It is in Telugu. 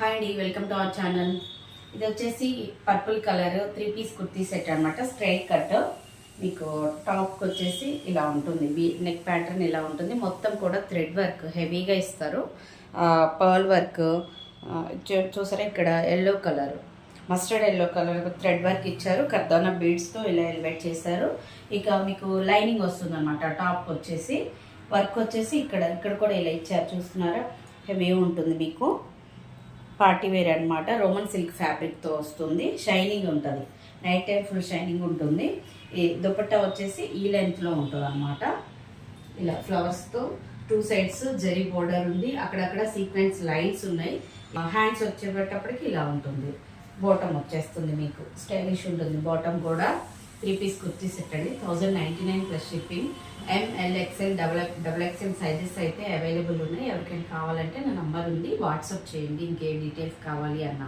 హాయ్ అండి, వెల్కమ్ టు అవర్ ఛానల్. ఇది వచ్చేసి purple colour 3 piece kurti set అనమాట. Straight cut. మీకు టాప్కి వచ్చేసి ఇలా ఉంటుంది. నెక్ ప్యాటర్న్ ఇలా ఉంటుంది. మొత్తం కూడా థ్రెడ్ వర్క్ హెవీగా ఇస్తారు. పర్ల్ వర్క్ చూసారా, ఇక్కడ yellow colour, mustard yellow colour thread work ఇచ్చారు. కర్దానా బీడ్స్తో ఇలా ఎలివేట్ చేశారు. ఇక మీకు లైనింగ్ వస్తుంది అనమాట. టాప్ వచ్చేసి వర్క్ వచ్చేసి ఇక్కడ కూడా ఇలా ఇచ్చారు. చూస్తున్నారా, హెవీ ఉంటుంది. మీకు పార్టీ వేర్ అనమాట. రోమన్ సిల్క్ ఫ్యాబ్రిక్తో వస్తుంది. షైనింగ్ ఉంటుంది. నైట్ టైం ఫుల్ షైనింగ్ ఉంటుంది. ఈ దుపట్టా వచ్చేసి ఈ లెంత్లో ఉంటుంది అనమాట. ఇలా ఫ్లవర్స్తో 2 సైడ్స్ జరీ బోర్డర్ ఉంది. అక్కడక్కడ సీక్వెన్స్ లైన్స్ ఉన్నాయి. హ్యాండ్స్ వచ్చేటప్పటికి ఇలా ఉంటుంది. బాటమ్ వచ్చేస్తుంది. మీకు స్టైలిష్ ఉంటుంది. బాటమ్ కూడా 3 పీస్ కుర్తీ సెట్ అండి. 1099 plus shipping. ML XL double XL sizes అయితే అవైలబుల్ ఉన్నాయి. ఎవరికైనా కావాలంటే నా నంబర్ ఉంది, వాట్సాప్ చేయండి ఇంకే డీటెయిల్స్ కావాలి అన్నా.